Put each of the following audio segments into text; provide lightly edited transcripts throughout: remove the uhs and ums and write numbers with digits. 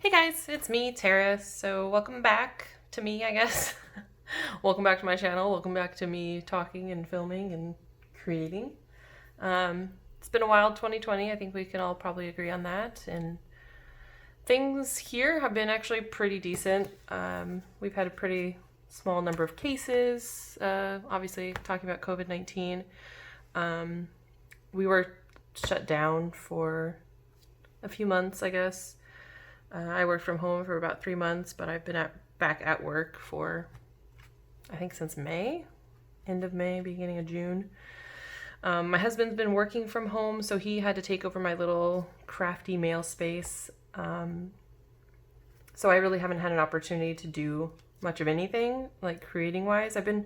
Hey guys, it's me, Tara. So welcome back to me, I guess. Welcome back to my channel. Welcome back to me talking and filming and creating. It's been a wild 2020. I think we can all probably agree on that. And things here have been actually pretty decent. We've had a pretty small number of cases, obviously talking about COVID-19. We were shut down for a few months, I guess. I worked from home for about 3 months, but I've been back at work for, I think, since May, end of May, beginning of June. My husband's been working from home, so he had to take over my little crafty mail space. So I really haven't had an opportunity to do much of anything, like creating-wise. I've been,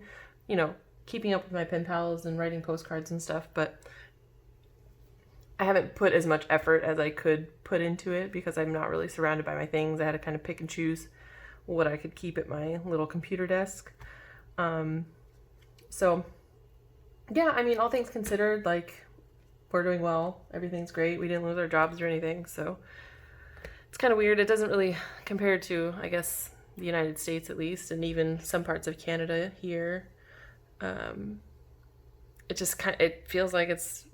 keeping up with my pen pals and writing postcards and stuff, but I haven't put as much effort as I could put into it because I'm not really surrounded by my things. I had to kind of pick and choose what I could keep at my little computer desk. So yeah, I mean, all things considered, like, we're doing well. Everything's great. We didn't lose our jobs or anything. So it's kind of weird. It doesn't really compare to, I guess, the United States at least, and even some parts of Canada here. It feels like it's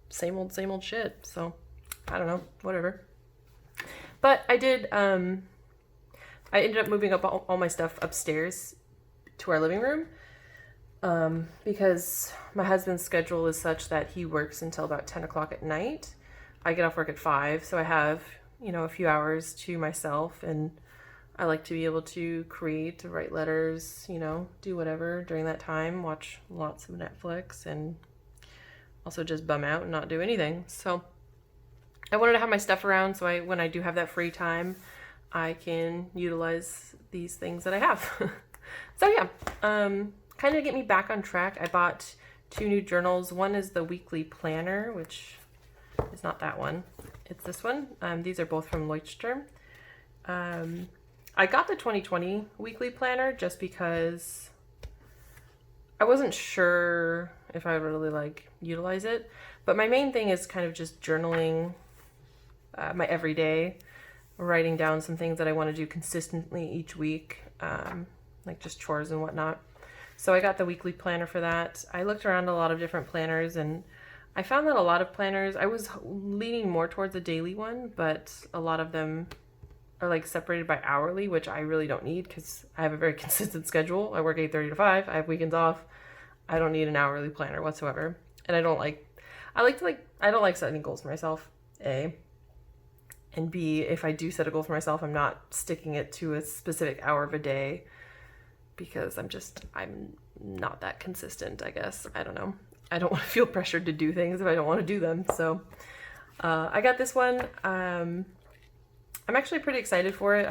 same old shit. So I don't know, whatever. But I ended up moving up all my stuff upstairs to our living room because my husband's schedule is such that he works until about 10 o'clock at night. I get off work at 5, so I have, a few hours to myself, and I like to be able to create, to write letters, do whatever during that time, watch lots of Netflix, and also just bum out and not do anything. So I wanted to have my stuff around so when I do have that free time, I can utilize these things that I have. So yeah, kind of get me back on track. I bought 2 new journals. One is the weekly planner, which is not that one. It's this one. These are both from Leuchtturm. I got the 2020 weekly planner just because I wasn't sure if I would really utilize it, but my main thing is kind of just journaling my everyday, writing down some things that I want to do consistently each week, like just chores and whatnot. So I got the weekly planner for that. I looked around a lot of different planners, and I found that a lot of planners, I was leaning more towards the daily one, but a lot of them are separated by hourly, which I really don't need because I have a very consistent schedule. I work 8:30 to 5. I have weekends off. I don't need an hourly planner whatsoever. And I don't like setting goals for myself, A. And B, if I do set a goal for myself, I'm not sticking it to a specific hour of a day because I'm not that consistent, I guess. I don't know. I don't want to feel pressured to do things if I don't want to do them. So I got this one. I'm actually pretty excited for it.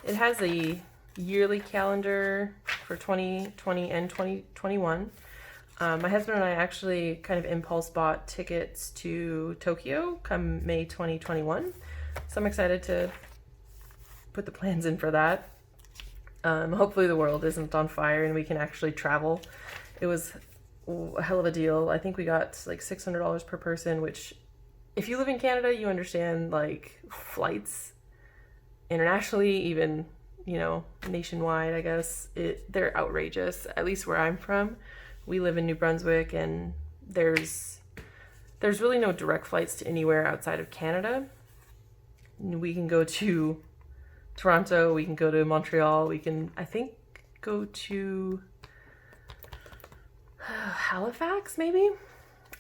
It has a yearly calendar for 2020 and 2021. My husband and I actually kind of impulse bought tickets to Tokyo come May 2021. So I'm excited to put the plans in for that. Hopefully the world isn't on fire and we can actually travel. It was a hell of a deal. I think we got $600 per person, which if you live in Canada, you understand flights internationally, even, nationwide, I guess, they're outrageous. At least where I'm from. We live in New Brunswick, and there's really no direct flights to anywhere outside of Canada. We can go to Toronto, we can go to Montreal, we can, I think, go to Halifax, maybe?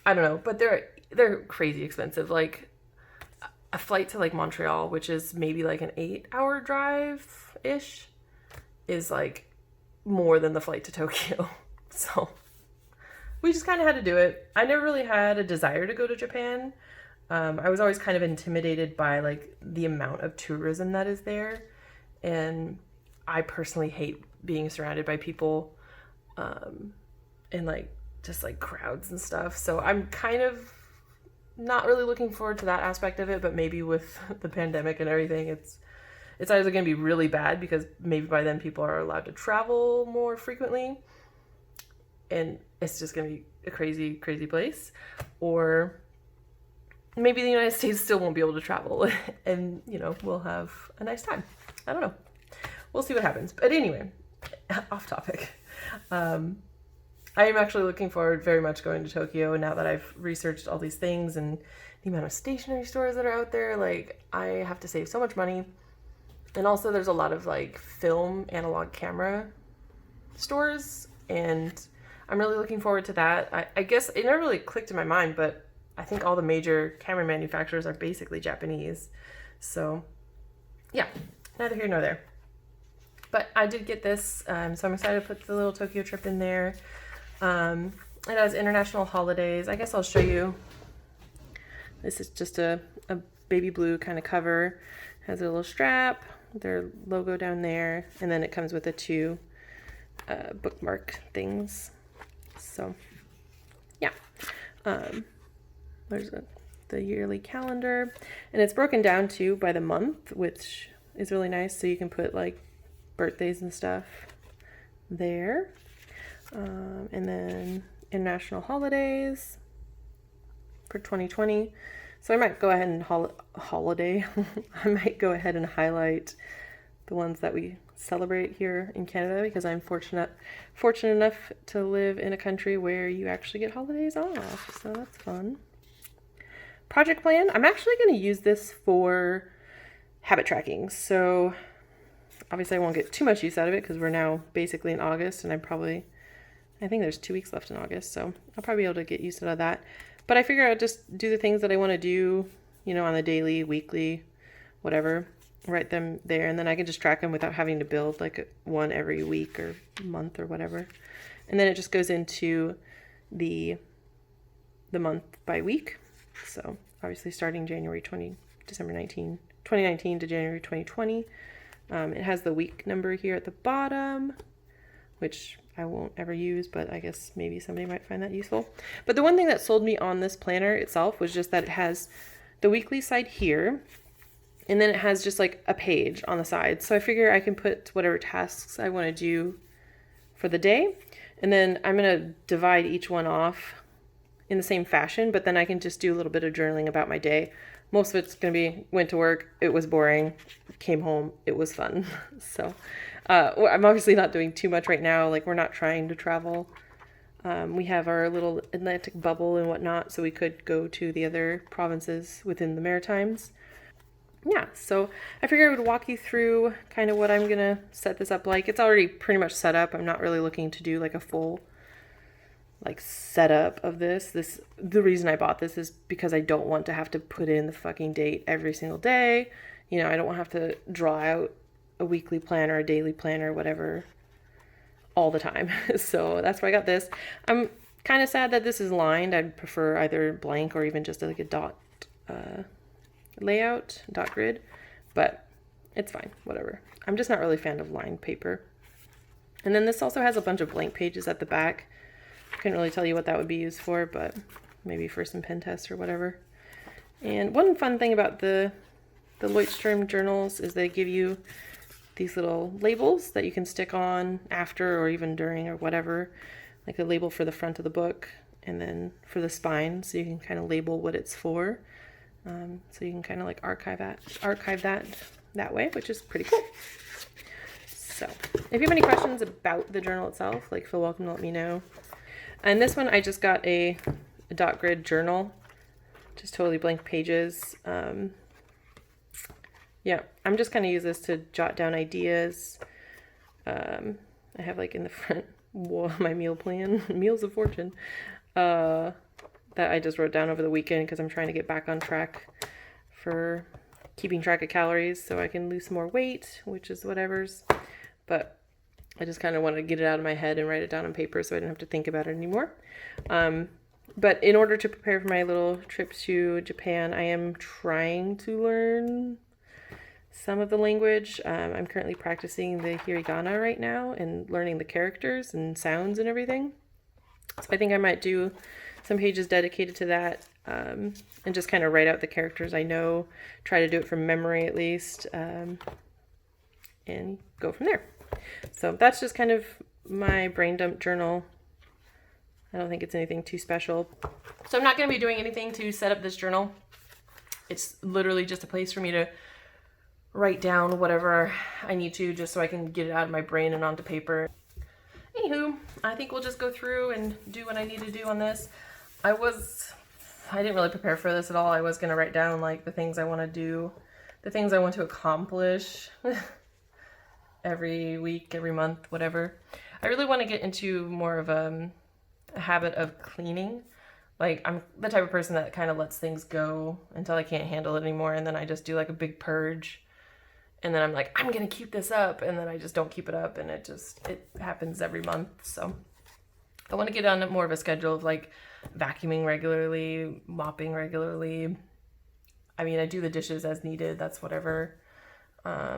I don't know, but they're crazy expensive. A flight to Montreal, which is maybe an 8-hour drive-ish, is more than the flight to Tokyo. So we just kind of had to do it. I never really had a desire to go to Japan. I was always kind of intimidated by the amount of tourism that is there. And I personally hate being surrounded by people and just crowds and stuff. So I'm kind of not really looking forward to that aspect of it, but maybe with the pandemic and everything, it's either going to be really bad because maybe by then people are allowed to travel more frequently and it's just going to be a crazy, crazy place, or maybe the United States still won't be able to travel and, you know, we'll have a nice time. I don't know. We'll see what happens. But anyway, off topic. I am actually looking forward very much going to Tokyo now that I've researched all these things and the amount of stationery stores that are out there. Like, I have to save so much money. And also there's a lot of like film analog camera stores, and I'm really looking forward to that. I guess it never really clicked in my mind, but I think all the major camera manufacturers are basically Japanese. So yeah, neither here nor there. But I did get this, so I'm excited to put the little Tokyo trip in there. It has international holidays. I guess I'll show you. This is just a baby blue kind of cover. Has a little strap, their logo down there, and then it comes with the two bookmark things. So yeah, there's the yearly calendar, and it's broken down too by the month, which is really nice. So you can put like birthdays and stuff there. And then international holidays for 2020. So I might go ahead and I might go ahead and highlight the ones that we celebrate here in Canada, because I'm fortunate enough to live in a country where you actually get holidays off. So that's fun. Project plan. I'm actually going to use this for habit tracking. So obviously I won't get too much use out of it because we're now basically in August, and I think there's 2 weeks left in August, so I'll probably be able to get used out of that. But I figure I'll just do the things that I want to do, you know, on the daily, weekly, whatever, write them there, and then I can just track them without having to build like one every week or month or whatever. And then it just goes into the month by week. So obviously starting December 2019 to January 2020. It has the week number here at the bottom, which I won't ever use, but I guess maybe somebody might find that useful. But the one thing that sold me on this planner itself was just that it has the weekly side here, and then it has just like a page on the side. So I figure I can put whatever tasks I want to do for the day, and then I'm going to divide each one off in the same fashion, but then I can just do a little bit of journaling about my day. Most of it's going to be, went to work, it was boring, came home, it was fun. So I'm obviously not doing too much right now. Like, we're not trying to travel. We have our little Atlantic bubble and whatnot, so we could go to the other provinces within the Maritimes. Yeah, so I figured I would walk you through kind of what I'm going to set this up like. It's already pretty much set up. I'm not really looking to do like a full like setup of this. The reason I bought this is because I don't want to have to put in the fucking date every single day. You know, I don't want to have to draw out a weekly planner, a daily planner, whatever, all the time. So that's why I got this. I'm kind of sad that this is lined. I'd prefer either blank or even just like a dot layout, dot grid, but it's fine, whatever. I'm just not really a fan of lined paper. And then this also has a bunch of blank pages at the back. I couldn't really tell you what that would be used for, but maybe for some pen tests or whatever. And one fun thing about the Leuchtturm journals is they give you these little labels that you can stick on after or even during or whatever, like a label for the front of the book and then for the spine, so you can kind of label what it's for. So you can kind of like archive that way, which is pretty cool. So if you have any questions about the journal itself, like, feel welcome to let me know. And this one, I just got a dot grid journal, just totally blank pages. Yeah, I'm just kind of use this to jot down ideas. I have like in the front my meal plan, Meals of Fortune, that I just wrote down over the weekend because I'm trying to get back on track for keeping track of calories so I can lose some more weight, which is whatever's. But I just kind of wanted to get it out of my head and write it down on paper so I didn't have to think about it anymore. But in order to prepare for my little trip to Japan, I am trying to learn some of the language. I'm currently practicing the hiragana right now and learning the characters and sounds and everything. So I think I might do some pages dedicated to that, and just kind of write out the characters I know, try to do it from memory at least, and go from there. So that's just kind of my brain dump journal. I don't think it's anything too special. So I'm not going to be doing anything to set up this journal. It's literally just a place for me to write down whatever I need to, just so I can get it out of my brain and onto paper. Anywho, I think we'll just go through and do what I need to do on this. I didn't really prepare for this at all. I was going to write down like the things I want to do, the things I want to accomplish every week, every month, whatever. I really want to get into more of a habit of cleaning. Like, I'm the type of person that kind of lets things go until I can't handle it anymore, and then I just do like a big purge, and then I'm like, I'm gonna keep this up, and then I just don't keep it up, and it happens every month. So I want to get on more of a schedule of like vacuuming regularly, mopping regularly. I mean, I do the dishes as needed, that's whatever. I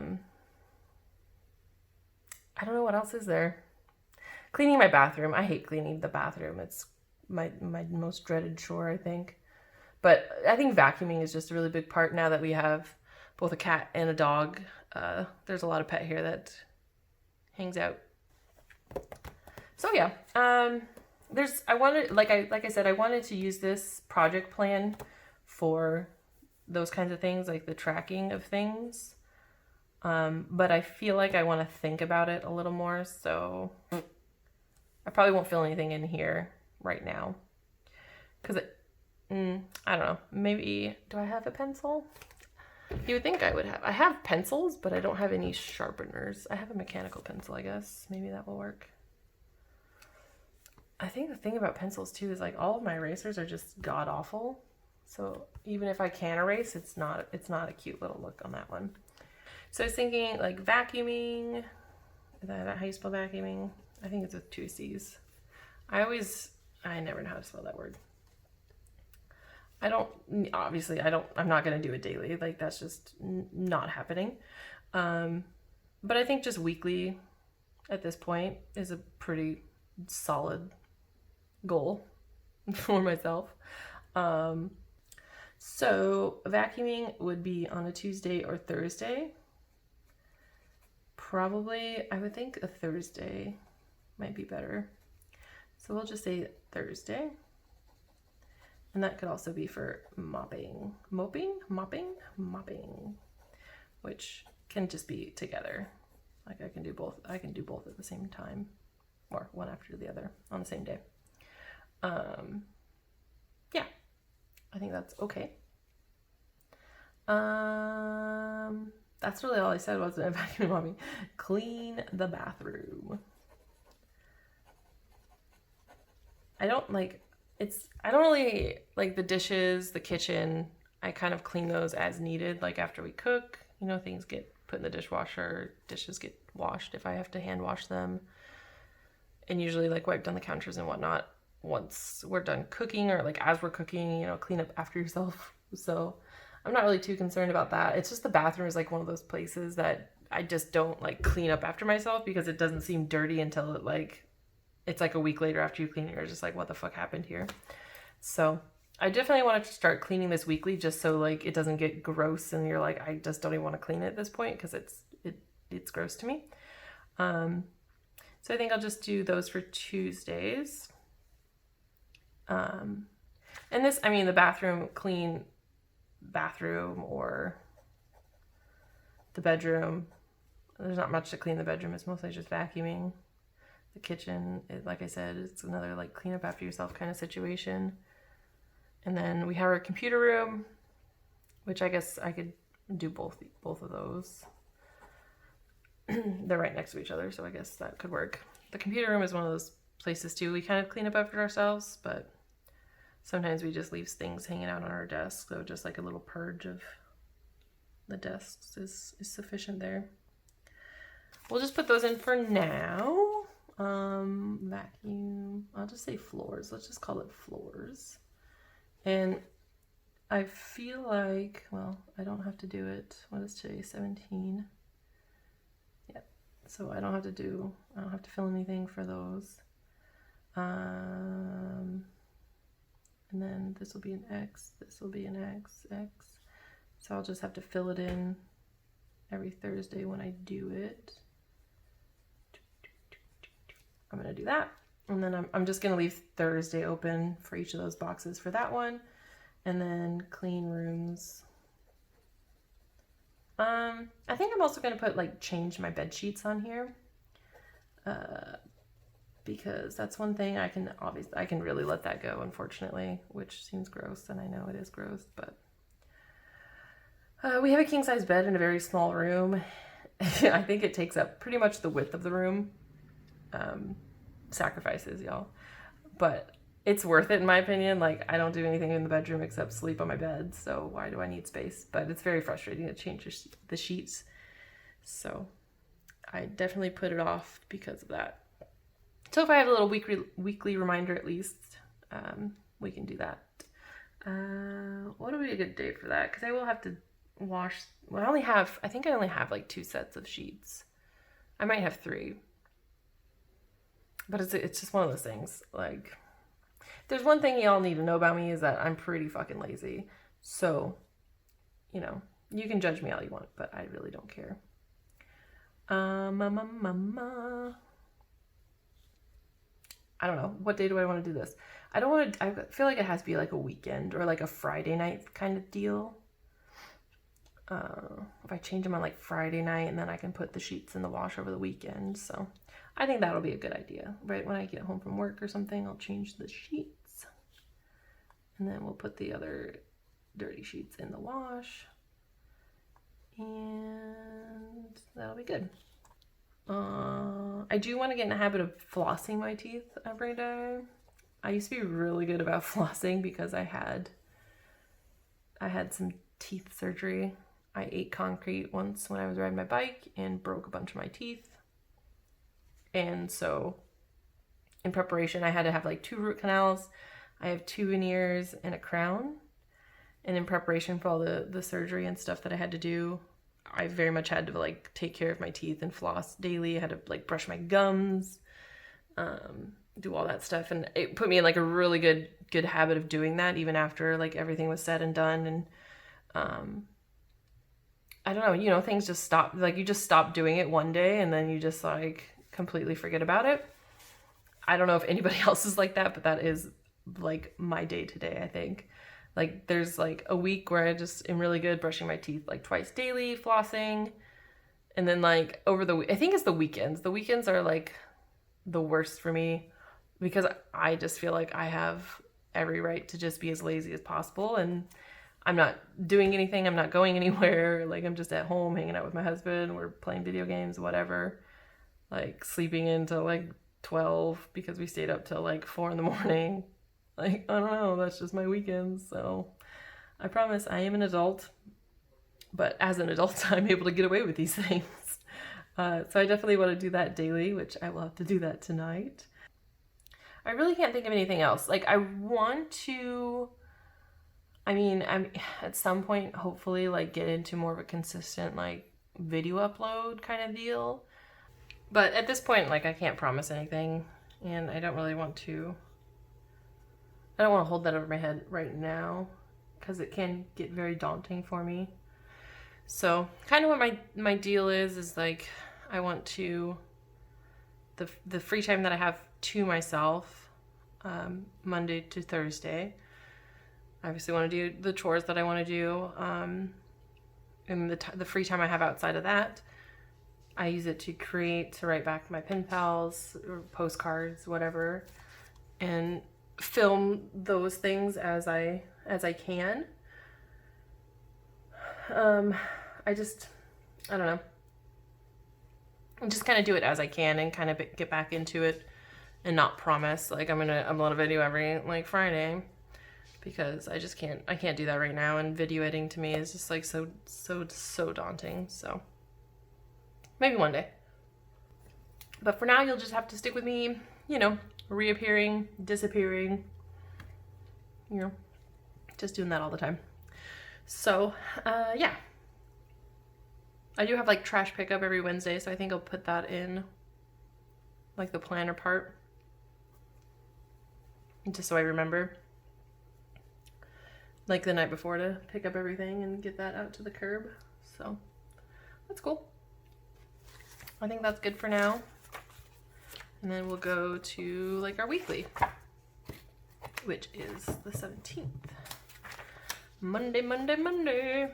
don't know what else is there. Cleaning my bathroom. I hate cleaning the bathroom. It's my most dreaded chore, I think. But I think vacuuming is just a really big part now that we have both a cat and a dog. There's a lot of pet hair that hangs out. So yeah, I wanted to use this project plan for those kinds of things, like the tracking of things. But I feel like I want to think about it a little more, so I probably won't fill anything in here right now, because I don't know, maybe, do I have a pencil? You would think I would have. I have pencils, but I don't have any sharpeners. I have a mechanical pencil, I guess. Maybe that will work. I think the thing about pencils too is like all of my erasers are just god awful. So even if I can erase, it's not a cute little look on that one. So I was thinking like vacuuming. Is that how you spell vacuuming? I think it's with 2 C's. I never know how to spell that word. I'm not going to do it daily. Like, that's just not happening. But I think just weekly at this point is a pretty solid goal for myself. So vacuuming would be on a Tuesday or Thursday. Probably, I would think a Thursday might be better. So we'll just say Thursday. And that could also be for mopping, which can just be together. Like I can do both at the same time, or one after the other on the same day. Yeah, I think that's okay. That's really all I said, wasn't it? Vacuum mopping. Clean the bathroom. I don't really like the dishes, the kitchen. I kind of clean those as needed. Like after we cook, things get put in the dishwasher, dishes get washed if I have to hand wash them. And usually like wipe down the counters and whatnot once we're done cooking, or like as we're cooking, clean up after yourself. So I'm not really too concerned about that. It's just the bathroom is like one of those places that I just don't like clean up after myself, because it doesn't seem dirty until it's like a week later after you clean it. You're just like, what the fuck happened here? So I definitely want to start cleaning this weekly, just so like it doesn't get gross and you're like, I just don't even want to clean it at this point, because it's gross to me. So I think I'll just do those for Tuesdays. And this, I mean, the bathroom or the bedroom. There's not much to clean the bedroom. It's mostly just vacuuming. The kitchen, like I said, it's another like clean up after yourself kind of situation. And then we have our computer room, which I guess I could do both of those. They're right next to each other, so I guess that could work. The computer room is one of those places too. We kind of clean up after ourselves, but sometimes we just leave things hanging out on our desk. So just like a little purge of the desks is sufficient there. We'll just put those in for now. Vacuum, I'll just say floors. Let's just call it floors. And I feel like, well, I don't have to do it. What is today? 17. Yeah. So I don't have to fill anything for those. And then this will be an X, this will be an X. So I'll just have to fill it in every Thursday when I do it. I'm going to do that. And then I'm just going to leave Thursday open for each of those boxes for that one. And then clean rooms. I think I'm also gonna put like change my bed sheets on here. Because that's one thing I can really let that go, unfortunately, which seems gross, and I know it is gross, but we have a king size bed in a very small room. I think it takes up pretty much the width of the room. Sacrifices, y'all, but it's worth it in my opinion. Like, I don't do anything in the bedroom except sleep on my bed, so why do I need space? But it's very frustrating to change the sheets, so I definitely put it off because of that. So if I have a little weekly reminder at least, we can do that. What would be a good day for that? Because I will have to wash. Well, I think I only have like 2 sets of sheets. I might have 3. But it's just one of those things. Like, there's one thing y'all need to know about me is that I'm pretty fucking lazy. So, you know, you can judge me all you want, but I really don't care. I don't know. What day do I want to do this? I feel like it has to be like a weekend or like a Friday night kind of deal. If I change them on like Friday night, and then I can put the sheets in the wash over the weekend. So I think that'll be a good idea. Right when I get home from work or something, I'll change the sheets. And then we'll put the other dirty sheets in the wash. And that'll be good. I do want to get in the habit of flossing my teeth every day. I used to be really good about flossing because I had some teeth surgery. I ate concrete once when I was riding my bike and broke a bunch of my teeth. And so in preparation, I had to have like 2 root canals. I have 2 veneers and a crown. And in preparation for all the surgery and stuff that I had to do, I very much had to like take care of my teeth and floss daily. I had to like brush my gums, do all that stuff. And it put me in like a really good habit of doing that even after like everything was said and done. And I don't know, you know, things just stop. Like, you just stop doing it one day and then you just like completely forget about it. I don't know if anybody else is like that, but that is like my day to day, I think. Like, there's like a week where I just am really good brushing my teeth like twice daily, flossing. And then like I think it's the weekends. The weekends are like the worst for me because I just feel like I have every right to just be as lazy as possible. And I'm not doing anything. I'm not going anywhere. Like, I'm just at home hanging out with my husband. We're playing video games, whatever. Like, sleeping until like 12 because we stayed up till like 4 in the morning. Like, I don't know. That's just my weekends. So I promise I am an adult. But as an adult, I'm able to get away with these things. So I definitely want to do that daily, which I will have to do that tonight. I really can't think of anything else. Like, I want to... I'm at some point, hopefully, like, get into more of a consistent, like, video upload kind of deal. But at this point, like, I can't promise anything, and I don't really want to... I don't want to hold that over my head right now, because it can get very daunting for me. So, kind of what my deal is like, I want to... The free time that I have to myself, Monday to Thursday... I obviously want to do the chores that I want to do, and the free time I have outside of that, I use it to write back my pen pals or postcards, whatever, and film those things as I can. I don't know. I just kind of do it as I can and kind of get back into it and not promise like I'm gonna upload a video every like Friday. Because I can't do that right now, and video editing to me is just like so daunting. So maybe one day. But for now, you'll just have to stick with me, you know, reappearing, disappearing, you know, just doing that all the time. So, yeah. I do have like trash pickup every Wednesday, so I think I'll put that in like the planner part. Just so I remember. Like the night before to pick up everything and get that out to the curb. So that's cool. I think that's good for now. And then we'll go to like our weekly, which is the 17th. Monday.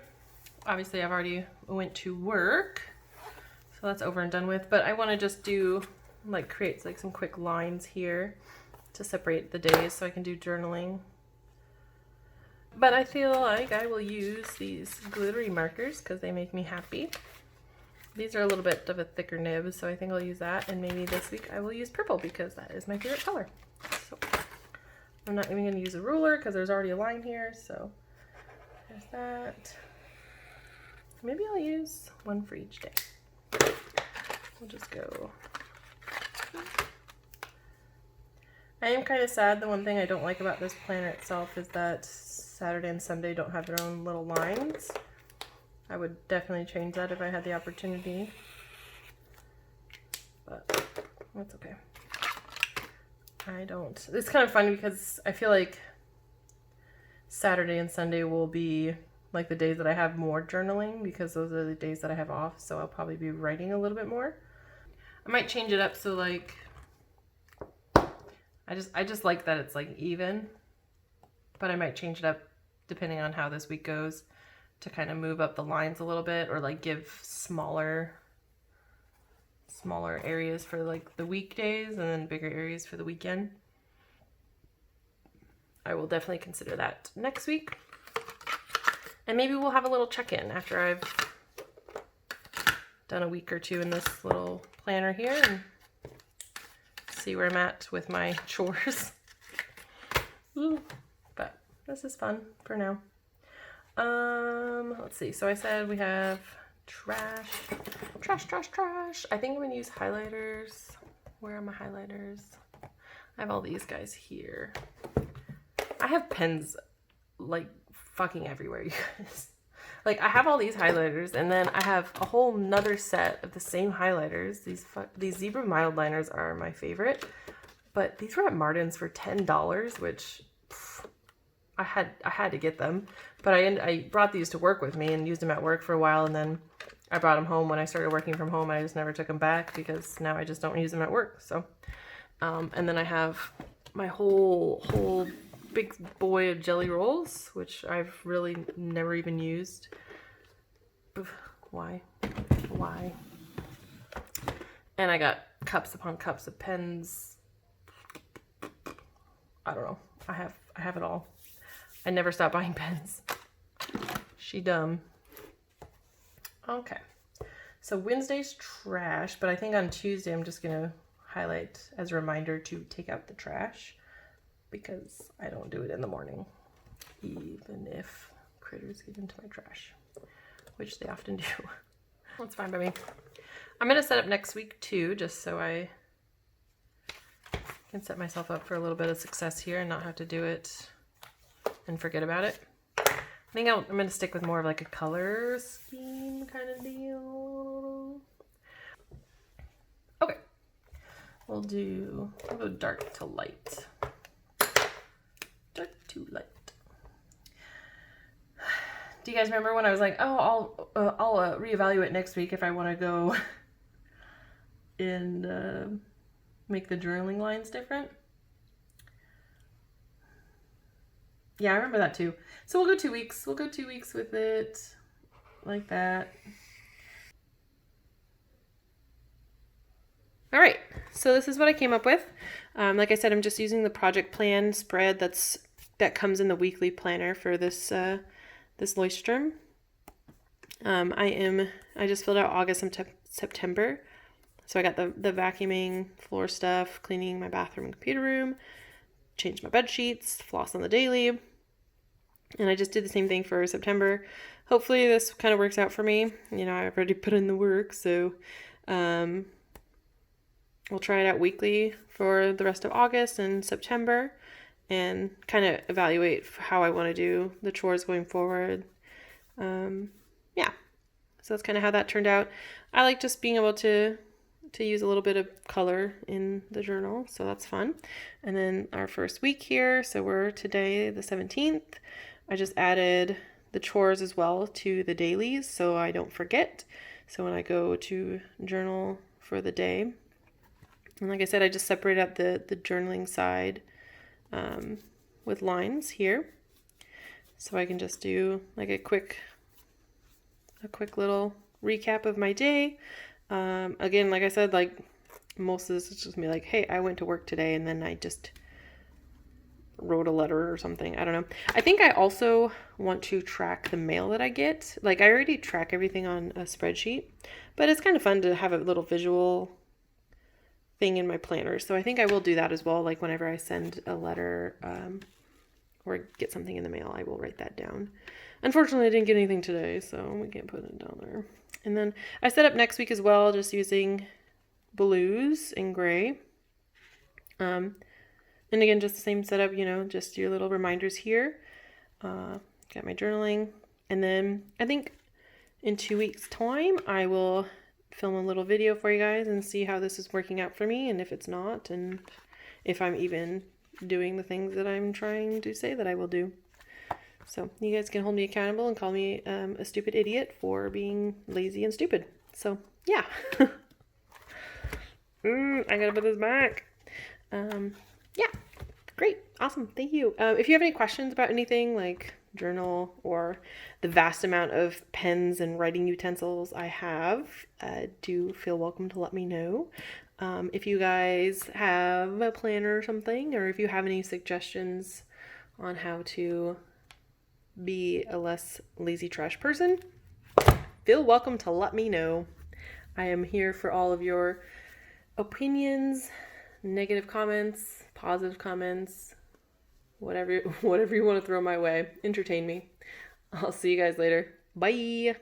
obviously I've already went to work, so that's over and done with, but I want to just do, like, create like some quick lines here to separate the days so I can do journaling. But I feel like I will use these glittery markers because they make me happy. These are a little bit of a thicker nib, so I think I'll use that, and maybe this week I will use purple because that is my favorite color. So I'm not even going to use a ruler because there's already a line here, so there's that. Maybe I'll use one for each day. We'll just go. I am kind of sad. The one thing I don't like about this planner itself is that Saturday and Sunday don't have their own little lines. I would definitely change that if I had the opportunity, but that's okay. I don't. It's kind of funny because I feel like Saturday and Sunday will be like the days that I have more journaling because those are the days that I have off, so I'll probably be writing a little bit more. I might change it up so like I just like that it's like even, but I might change it up depending on how this week goes to kind of move up the lines a little bit, or like give smaller areas for like the weekdays and then bigger areas for the weekend. I will definitely consider that next week. And maybe we'll have a little check-in after I've done a week or two in this little planner here and see where I'm at with my chores. Ooh, but this is fun for now. Let's see. So I said we have trash. I think I'm gonna use highlighters. Where are my highlighters? I have all these guys here. I have pens like fucking everywhere, you guys. Like, I have all these highlighters, and then I have a whole nother set of the same highlighters. These Zebra mild liners are my favorite, but these were at Martin's for $10, which I had to get them. But I brought these to work with me and used them at work for a while, and then I brought them home when I started working from home. I just never took them back because now I just don't use them at work. So, and then I have my whole big boy of jelly rolls, which I've really never even used. Why? And I got cups upon cups of pens. I don't know. I have it all. I never stop buying pens. She dumb. Okay. So Wednesday's trash, but I think on Tuesday I'm just gonna highlight as a reminder to take out the trash because I don't do it in the morning, even if critters get into my trash, which they often do. That's fine by me. I'm gonna set up next week too, just so I can set myself up for a little bit of success here and not have to do it and forget about it. I think I'm going to stick with more of like a color scheme kind of deal. Okay. We'll go dark to light. Dark to light. Do you guys remember when I was like, oh, I'll reevaluate next week if I want to go and make the journaling lines different? Yeah, I remember that too. So we'll go 2 weeks. We'll go 2 weeks with it like that. All right, so this is what I came up with. Like I said, I'm just using the project plan spread that comes in the weekly planner for this this Leuchtturm. I just filled out August and September. So I got the vacuuming, floor stuff, cleaning my bathroom and computer room, changed my bed sheets, floss on the daily, and I just did the same thing for September. Hopefully this kind of works out for me. You know, I've already put in the work, so we'll try it out weekly for the rest of August and September and kind of evaluate how I want to do the chores going forward. Yeah, so that's kind of how that turned out. I like just being able to use a little bit of color in the journal, so that's fun. And then our first week here, so we're today the 17th. I just added the chores as well to the dailies so I don't forget. So when I go to journal for the day, and like I said, I just separate out the journaling side with lines here. So I can just do like a quick a quick little recap of my day. Again, like I said, like most of this is just me like, hey, I went to work today, and then I just wrote a letter or something. I don't know. I think I also want to track the mail that I get. Like I already track everything on a spreadsheet, but it's kind of fun to have a little visual thing in my planner. So I think I will do that as well. Like whenever I send a letter or get something in the mail, I will write that down. Unfortunately, I didn't get anything today, so we can't put it down there. And then I set up next week as well, just using blues and gray. And again, just the same setup, you know, just your little reminders here. Got my journaling. And then I think in 2 weeks' time, I will film a little video for you guys and see how this is working out for me, and if it's not, and if I'm even doing the things that I'm trying to say that I will do. So you guys can hold me accountable and call me a stupid idiot for being lazy and stupid. So yeah. I gotta put this back. Yeah, great, awesome, thank you. If you have any questions about anything like journal or the vast amount of pens and writing utensils I have, do feel welcome to let me know. If you guys have a planner or something, or if you have any suggestions on how to be a less lazy trash person, feel welcome to let me know. I am here for all of your opinions, negative comments, positive comments, whatever you want to throw my way. Entertain me. I'll see you guys later. Bye.